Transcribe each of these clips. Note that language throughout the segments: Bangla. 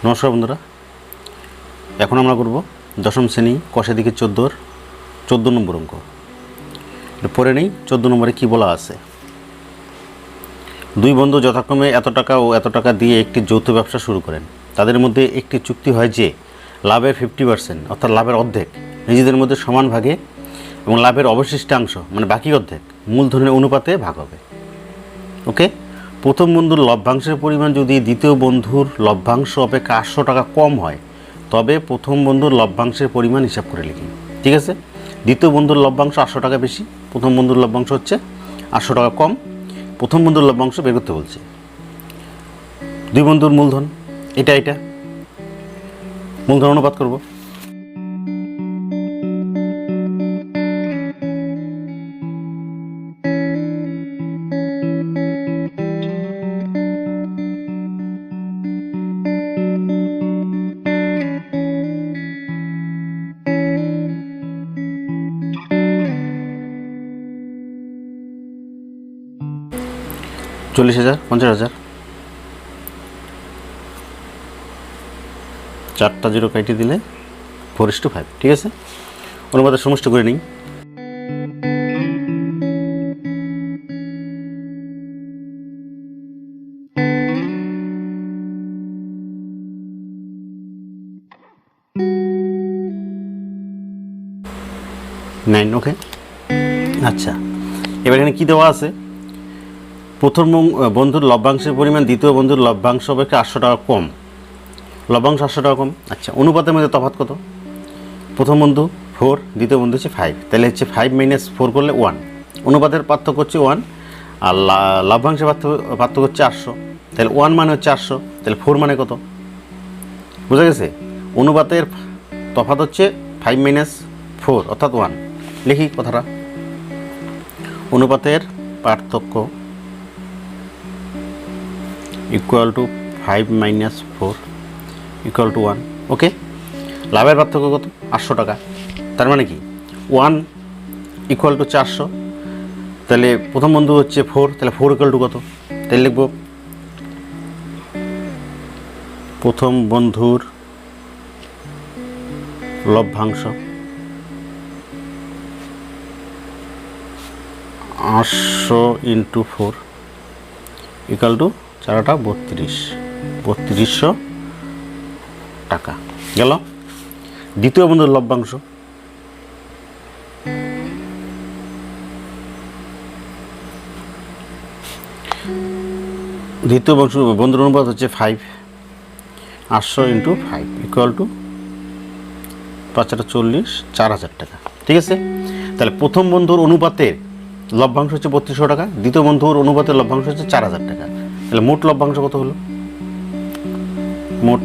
নমস্কার বন্ধুরা, এখন আমরা করব দশম শ্রেণী কষে দিকে 14 নম্বর অঙ্ক। পরে নেই 14 নম্বরে কি বলা আছে। দুই বন্ধু যথাক্রমে এত টাকা ও এত টাকা দিয়ে একটি যৌথ ব্যবসা শুরু করেন। তাদের মধ্যে একটি চুক্তি হয় যে লাভের 50% অর্থাৎ লাভের অর্ধেক নিজেদের মধ্যে সমান ভাগে এবং লাভের অবশিষ্টাংশ মানে বাকি অর্ধেক মূলধনের অনুপাতে ভাগ হবে। ওকে, প্রথম বন্ধুর লভ্যাংশের পরিমাণ যদি দ্বিতীয় বন্ধুর লভ্যাংশ অপেক্ষা 800 টাকা কম হয় তবে প্রথম বন্ধুর লভ্যাংশের পরিমাণ হিসাব করে লিখি। ঠিক আছে, দ্বিতীয় বন্ধুর লভ্যাংশ 800 টাকা বেশি, প্রথম বন্ধুর লভ্যাংশ হচ্ছে 800 টাকা কম। প্রথম বন্ধুর লভ্যাংশ বের করতে বলছে। দুই বন্ধুর মূলধন এটা মূলধন অনুপাত করব। চল্লিশ হাজার, 50,000, 4টা 0 কেটে দিলে 4:5। ঠিক আছে, অনুপাতের সমষ্টি করে নিই। ওকে, আচ্ছা, এবার এখানে কী দেওয়া আছে? প্রথম বন্ধুর লভ্যাংশের পরিমাণ দ্বিতীয় বন্ধুর লভ্যাংশ অপেক্ষা 800 টাকা কম। লভ্যাংশ 800 টাকা কম। আচ্ছা, অনুপাতের মধ্যে তফাৎ কত? প্রথম বন্ধু 4, দ্বিতীয় বন্ধু হচ্ছে 5, তাহলে হচ্ছে 5 - 4 করলে 1। অনুপাতের পার্থক্য হচ্ছে 1, আর লভ্যাংশের পার্থক্য হচ্ছে 800, তাহলে 1 মানে হচ্ছে 800, তাহলে 4 মানে কত? বুঝা গেছে? অনুপাতের তফাৎ হচ্ছে 5 - 4 অর্থাৎ 1। লিখি কথাটা, অনুপাতের পার্থক্য ইকুয়াল টু 5 - 4 ইকুয়াল টু 1। ওকে, লাভের পার্থক্য কত? 800 টাকা। তার মানে কি 1 ইকুয়াল টু 400, তাহলে প্রথম বন্ধু হচ্ছে 4, তাহলে 4 ইকুয়াল টু কত? তাহলে লিখব প্রথম বন্ধুর লভ্যাংশ 800 × 4 ইকুয়াল টু 4টা 3200 টাকা গেল। দ্বিতীয় বন্ধুর লভ্যাংশ বন্ধুর অনুপাত হচ্ছে 5, 800 × 5 ইকুয়াল টু 5 × 40, 4000 টাকা। ঠিক আছে, তাহলে প্রথম বন্ধুর অনুপাতের লভ্যাংশ হচ্ছে 3200 টাকা, দ্বিতীয় বন্ধুর অনুপাতের লভ্যাংশ হচ্ছে 4000 টাকা। তাহলে মোট লভ্যাংশ কত হলো? মোট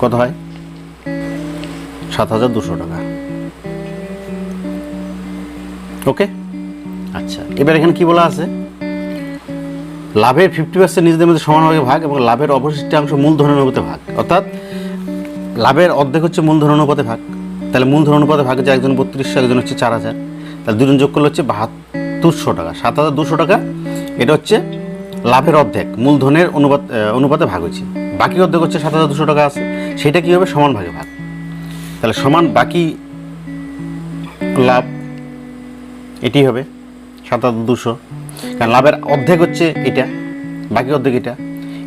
কত হয়? 7200 টাকা। ওকে, আচ্ছা, এবার এখানে কি বলা আছে? লাভের 50% নিজেদের মধ্যে সমানভাবে ভাগ এবং লাভের অবশিষ্টাংশ মূলধনের অনুপাতে ভাগ, অর্থাৎ লাভের অর্ধেক হচ্ছে মূলধন অনুপাতে ভাগ। তাহলে মূলধন অনুপাতে ভাগ হচ্ছে একজন 3200, একজন হচ্ছে 4000, তাহলে দুজন যোগ করলে হচ্ছে 7200 টাকা। 7200 টাকা এটা হচ্ছে লাভের অর্ধেক মূলধনের অনুপাতে ভাগ হয়েছে। বাকি অর্ধেক হচ্ছে 7200 টাকা আছে, সেটা কী হবে? সমান ভাগে ভাগ। তাহলে সমান বাকি লাভ এটি হবে 7200, কারণ লাভের অর্ধেক হচ্ছে এটা, বাকি অর্ধেক এটা।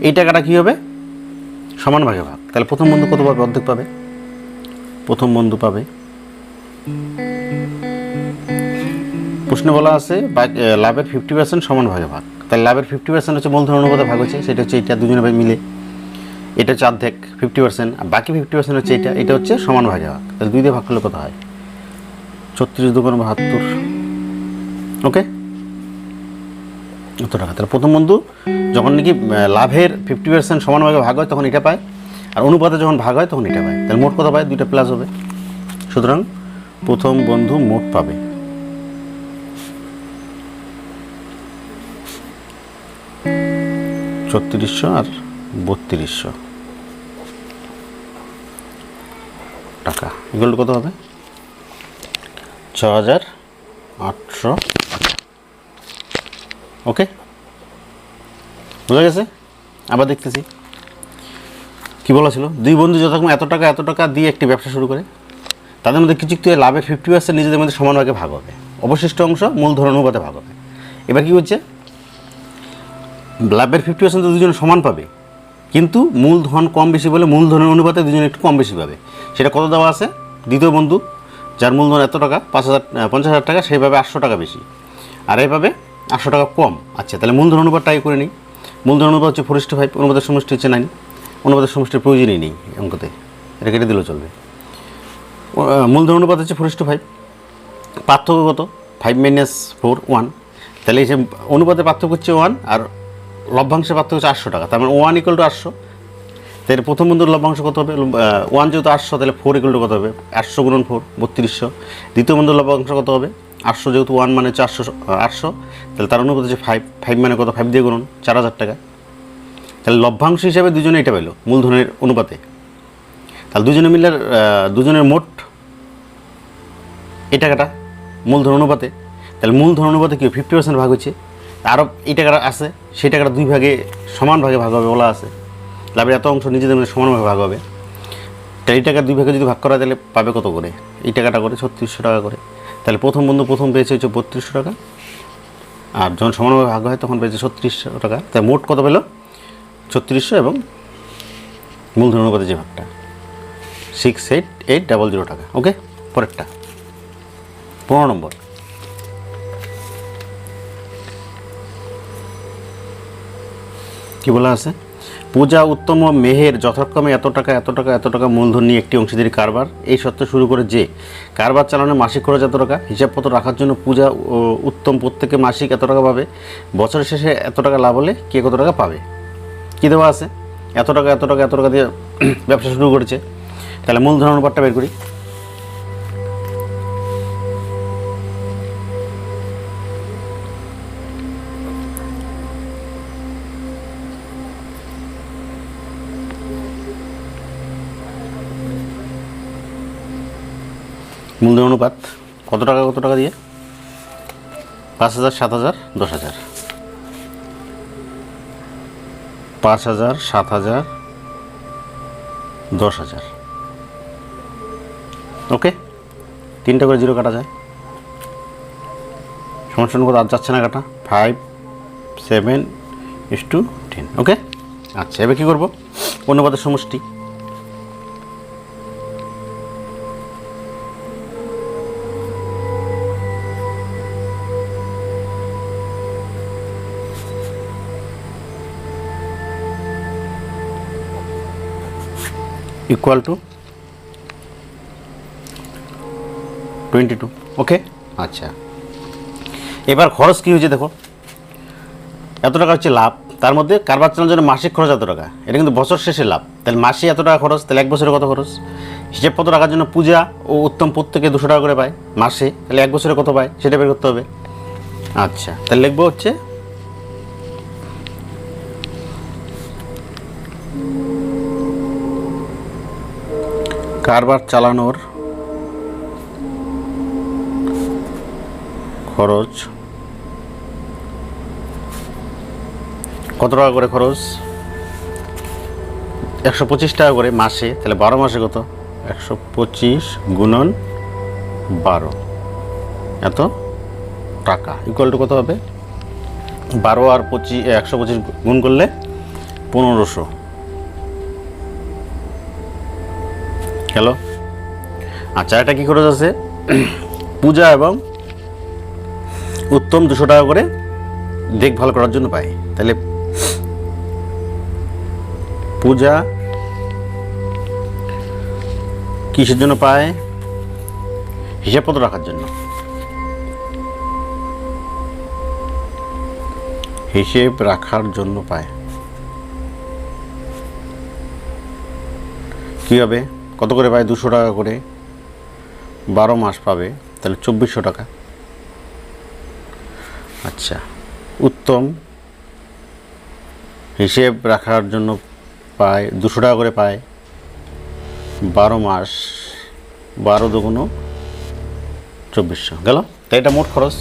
এই টাকাটা কী হবে? সমান ভাগে ভাগ। তাহলে প্রথম বন্ধু কত পাবে? অর্ধেক পাবে। প্রথম বন্ধু পাবে, প্রশ্নে বলা আছে লাভের 50% সমান ভাগে ভাগ। তাহলে লাভের 50% হচ্ছে মূলধন অনুপাতে ভাগ হচ্ছে, সেটা হচ্ছে এটা, দুজনে মিলে এটা হচ্ছে অর্ধেক 50%, আর বাকি 50% হচ্ছে এটা হচ্ছে সমান ভাগে ভাগ। তাহলে 2 দিয়ে ভাগ করলে কত হয়? 36 × 2 = 72। ওকে, এত টাকা। তাহলে প্রথম বন্ধু যখন নাকি লাভের 50% সমান ভাগে ভাগ হয় তখন এটা পায়, আর অনুপাতে যখন ভাগ হয় তখন এটা পায়। তাহলে মোট কত পায়? 2টা প্লাস হবে। সুতরাং প্রথম বন্ধু মোট পাবে 3600 আর 3200 টাকা। এগুলো কত হবে? 6800 টাকা। ওকে, বোঝা গেছে? আবার দেখতেছি কী বলা ছিল, দুই বন্ধু যথাক্রমে এত টাকা দিয়ে একটি ব্যবসা শুরু করে, তাদের মধ্যে কিছু একটু লাভের 50% নিজেদের মধ্যে সমান ভাগে ভাগ হবে, অবশিষ্ট অংশ মূলধন অনুপাতে ভাগ হবে। এবার কী হচ্ছে, লাভের 50% তো দুজনে সমান পাবে, কিন্তু মূলধন কম বেশি বলে মূলধনের অনুপাতে দুজনে একটু কম বেশি পাবে। সেটা কত দেওয়া আছে, দ্বিতীয় বন্ধু যার মূলধন এত টাকা 50,000 টাকা, সেইভাবে 800 টাকা বেশি, আর এইভাবে 800 টাকা কম। আচ্ছা, তাহলে মূলধন অনুপাতটাই করে নিই। মূলধন অনুপাত হচ্ছে 4:5, অনুপাতের সমষ্টি হচ্ছে 9, অনুপাতের সমষ্টির প্রয়োজনই নেই অঙ্কতে, এটা কেটে দিলেও চলবে। মূলধন অনুপাত হচ্ছে 4:5, পার্থক্য কত, 5 - 4 1, তাহলে এই যে অনুপাতের পার্থক্য হচ্ছে 1 আর লভ্যাংশের পার্থক্য হচ্ছে 800 টাকা, তার মানে 1 = 800। তাহলে প্রথম বন্ধুর লভ্যাংশ কত হবে, 1 যেহেতু 800, তাহলে 4 = কত হবে, 800 × 4 3200। দ্বিতীয় বন্ধুর লভ্যাংশ কত হবে, 800 যেহেতু 1 মানে হচ্ছে 800, তাহলে তার অনুপাত হচ্ছে 5 মানে কত, 5 দিয়ে গুণন 4000 টাকা। তাহলে লভ্যাংশ হিসাবে দুজনে এটা পেল মূলধনের অনুপাতে। তাহলে দুজনে মিলে দুজনের মোট এই টাকাটা মূলধন অনুপাতে, তাহলে মূলধন অনুপাতে কি 50% ভাগ হচ্ছে, আরও এই টাকাটা আছে, সেই টাকাটা দুই ভাগে সমান ভাগে ভাগ হবে বলা আছে। লাভের এত অংশ নিজেদের মধ্যে সমানভাবে ভাগ হবে। তাই এই টাকা দুই ভাগে যদি ভাগ করা, তাহলে পাবে কত করে, এই টাকাটা করে 3600 টাকা করে। তাহলে প্রথম বন্ধু প্রথম পেয়েছে হচ্ছে 3200 টাকা, আর যখন সমানভাবে ভাগ হয় তখন পেয়েছে 3600 টাকা। তাই মোট কত পেল, 3600, এবং মূলধন অনুপাতে যে ভাগটা 68800 টাকা। ওকে, পরেরটা 15 নম্বর। কি বলা আছে, পূজা, উত্তম ও মেহের যথাক্রমে এত টাকা মূলধন নিয়ে একটি অংশীদারি কারবার এই সত্ত্বে শুরু করে যে কারবার চালানোর মাসিক খরচ এত টাকা, হিসাবপত্র রাখার জন্য পূজা ও উত্তম প্রত্যেকে মাসিক এত টাকা পাবে, বছরের শেষে এত টাকা লাভ হলে কে কত টাকা পাবে। কী দেওয়া আছে, এত টাকা দিয়ে ব্যবসা শুরু করেছে। তাহলে মূলধন অনুপাতটা বের করি। মূলধন অনুপাত কত টাকা দিয়ে, 5000 7000 10000, 5000 7000 10000। ওকে, 3টা করে 0 কাটা যায়, সমস্যা কত আর যাচ্ছে না কাটা, 5 7:10। ওকে, আচ্ছা, এবার কী করবো, অনুপাতের সমষ্টি। Equal to 22। ওকে, আচ্ছা, এবার খরচ কী হয়েছে দেখো, এত টাকা হচ্ছে লাভ, তার মধ্যে কারবার চালানোর জন্য মাসিক খরচ এত টাকা, এটা কিন্তু বছর শেষে লাভ, তাহলে মাসে এত টাকা খরচ, তাহলে 1 বছরে কত খরচ। হিসেবপত্র রাখার জন্য পূজা ও উত্তম প্রত্যেকে 200 টাকা করে পায় মাসে, তাহলে 1 বছরে কত পায় সেটা বের করতে হবে। আচ্ছা, তাহলে লিখবো হচ্ছে কারবার চালানোর খরচ কত টাকা করে, খরচ 125 টাকা করে মাসে, তাহলে 12 মাসে কত, 125 × 12 এত টাকা, ইকুয়াল টু কত হবে, 12 আর 125 গুণ করলে 1500। হ্যালো, আচ্ছা, এটা কী খরচ আছে, পূজা এবং উত্তম 200 টাকা করে দেখভাল করার জন্য পায়, তাহলে পূজা কিসের জন্য পায়, হিসাবপত্র রাখার জন্য, হিসেব রাখার জন্য পায়। কী হবে, কত করে পায়, 200 টাকা করে, 12 মাস পাবে, তাহলে 2400 টাকা। আচ্ছা, উত্তম হিসেব রাখার জন্য পায় 200 টাকা করে পায়, 12 মাস, 12 দুগুণ 2400 গেল। তাই এটা মোট খরচ,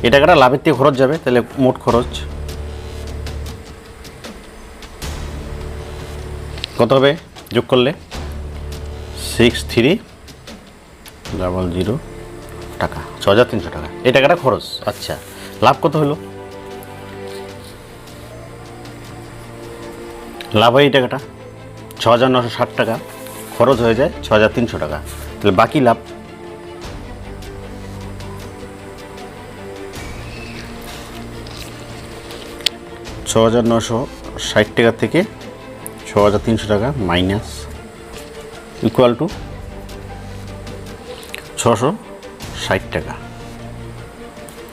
এই টাকাটা লাভের থেকে খরচ যাবে, তাহলে মোট খরচ কত হবে, যোগ করলে 6300 টাকা, 6300 টাকা। এই টাকাটা খরচ। আচ্ছা, লাভ কত হলো? লাভ হয় এই টাকাটা 6960 টাকা, খরচ হয়ে যায় 6300 টাকা। তাহলে বাকি লাভ ৳6960 টাকা থেকে 6300 টাকা মাইনাস ইকুয়াল টু 660 টাকা।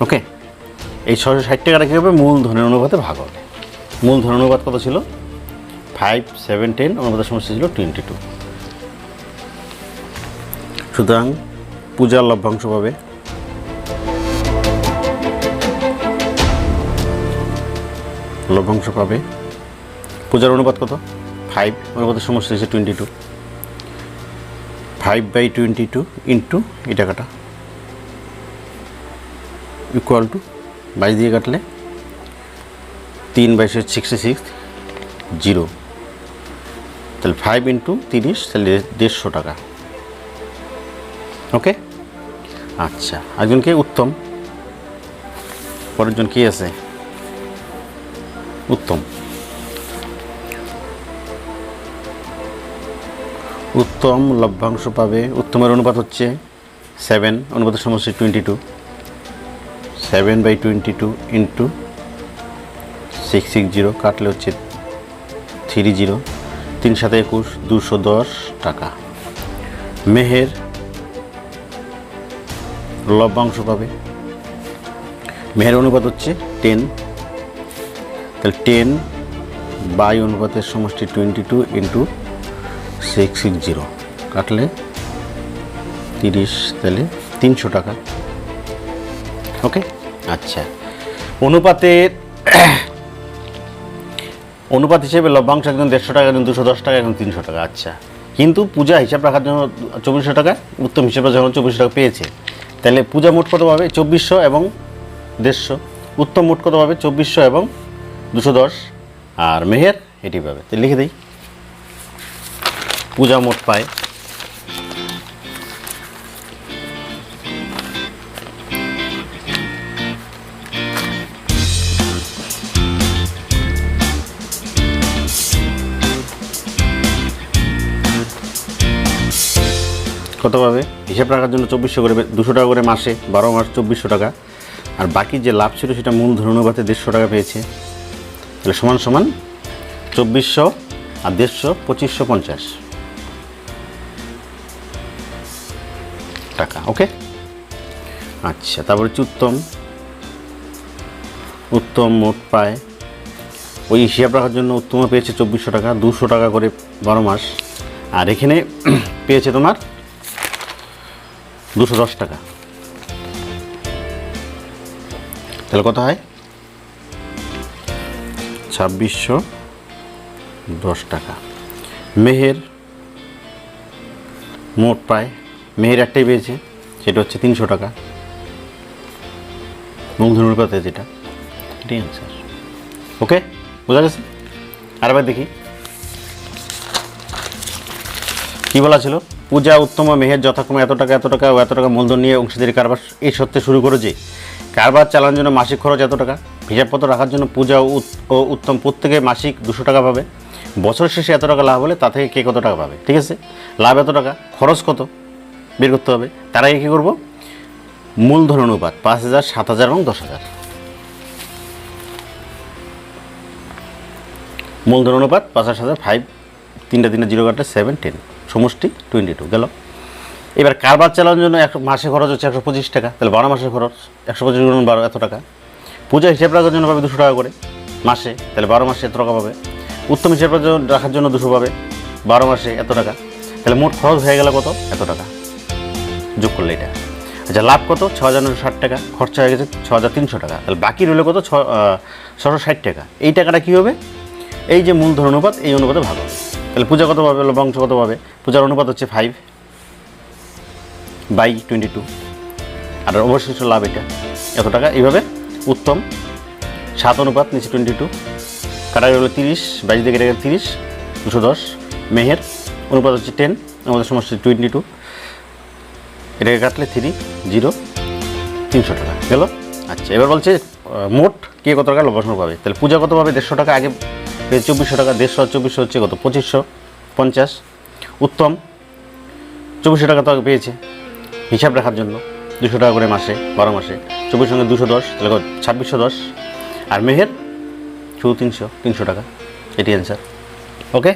ওকে, এই 660 টাকাটা কী হবে? মূলধনের অনুপাতে ভাগ হবে। মূলধনের অনুপাত কত ছিল? 5/7/10, অনুপাতের সমস্যা ছিল 22। সুতরাং পূজার লভ্যাংশ পাবে পূজার অনুপাত কত? 5, অনুপাতের সমস্যা হচ্ছে 22। 5/22 ইন্টু এই টাকাটা ইকুয়াল টু 22 দিয়ে কাটলে 3/66 0। তাহলে 5 ইন্টু 30, তাহলে 150 টাকা। ওকে, আচ্ছা, একজনকে উত্তম, পরের জন কি আছে? উত্তম লভ্যাংশ পাবে। উত্তমের অনুপাত হচ্ছে 7, অনুপাতের সমস্যা 22। 7/22 ইন্টু 660 কাটলে হচ্ছে 30, 3 7 21, 210 টাকা। মেহের লভ্যাংশ পাবে। মেহের অনুপাত হচ্ছে 10, তাহলে 10 বাই অনুপাতের সমষ্টি 22 ইন্টু 660 কাটলে 30, তাহলে 300 টাকা। ওকে, আচ্ছা, অনুপাত হিসেবে লভ্যাংশ একজন 150 টাকা, একজন 210 টাকা, এখন 300 টাকা। আচ্ছা, কিন্তু পূজা হিসাব রাখার জন্য 2400 টাকা, উত্তম হিসাবে যখন 2400 টাকা পেয়েছে, তাহলে পূজা মোট কত পাবে? 2400 এবং 150। উত্তম মোট কত পাবে? 2400 এবং 210। আর মেহের এটি পাবে। তাহলে লিখে দিই, পূজা মোট পায় কত পাবে? হিসাব রাখার জন্য 2400 করে, 200 টাকা করে মাসে, 12 মাস 2400 টাকা। আর বাকি যে লাভ ছিল সেটা মূলধন অনুপাতে 150 টাকা পেয়েছে। তাহলে সমান সমান 2400 আর 150, 2550 টাকা। ওকে, আচ্ছা, তারপরে হচ্ছে উত্তম মোট পায়, ওই হিসাব রাখার জন্য উত্তম পেয়েছে 2400 টাকা, 200 টাকা করে 12 মাস। আর এখানে পেয়েছে তোমার 210 টাকা। তাহলে কত হয়? 2610 টাকা। মেহের মোট পায়, মেহের একটাই পেয়েছে, সেটা হচ্ছে 300 টাকা। মূলধন অনুপাতে যেটা, এটাই অ্যান্সার। ওকে, বোঝা গেছে? আরেকবার দেখি কি বলা ছিল। পূজা, উত্তম ও মেহের যথাক্রমে এত টাকা, এত টাকা ও এত টাকা মূলধন নিয়ে অংশীদারি কারবার এই সত্ত্বে শুরু করে যে কারবার চালানোর জন্য মাসিক খরচ এত টাকা। হিসাবপত্র রাখার জন্য পূজা ও উত্তম প্রত্যেকে মাসিক 200 টাকা পাবে। বছর শেষে এত টাকা লাভ হলে তা থেকে কে কত টাকা পাবে। ঠিক আছে, লাভ এত টাকা, খরচ কত বের করতে হবে। তার আগে কী করবো? মূলধন অনুপাত 5000, 7000 এবং 10000। মূলধন অনুপাত 5000, 7000, 5, 3 0 কাটলে 7, 10, সমষ্টি 22 গেল। এবার কারবার চালানোর জন্য মাসে খরচ হচ্ছে 125 টাকা, তাহলে 12 মাসের খরচ 125 × 12 এত টাকা। পূজা হিসাব রাখার জন্য পাবে 200 টাকা করে মাসে, তাহলে 12 মাসে এত টাকা পাবে। উত্তম হিসাব রাখার জন্য 200 পাবে, 12 মাসে এত টাকা। তাহলে মোট খরচ হয়ে গেল কত? এত টাকা যোগ করলে এটা। আচ্ছা, লাভ কত? 6960 টাকা, খরচা হয়ে গেছে 6300 টাকা। তাহলে বাকি রইল কত? 660 টাকা। এই টাকাটা কী হবে? এই যে মূলধন অনুপাত, এই অনুপাতে ভাগ হবে। তাহলে পূজা কত পাবে? লভ্যাংশ কত পাবে? পূজার অনুপাত হচ্ছে 5/22, আর অবশিষ্ট লাভ এটা এত টাকা। এইভাবে উত্তম 7 অনুপাত, নিচে 22, কাটা গেল 30, 22 দিয়ে কেটে গেলে 30, 210। মেহের অনুপাত হচ্ছে 10, আমাদের সমষ্টি 22, এটাকে কাটলে 3, 0, 300 টাকা গেল। আচ্ছা, এবার বলছে মোট কে কত টাকা লভ্যাংশ পাবে। তাহলে পূজা কত পাবে? 150 টাকা, আগে 2400 টাকা, 150 2400 হচ্ছে কত? 2550। উত্তম 2400 টাকা তো আগে পেয়েছে, হিসাব রাখার জন্য 200 টাকা করে মাসে, 12 মাসে, 24 সঙ্গে 210, তাহলে 2610। আর মেহের শুধু 300 টাকা, এটি অ্যান্সার। ওকে।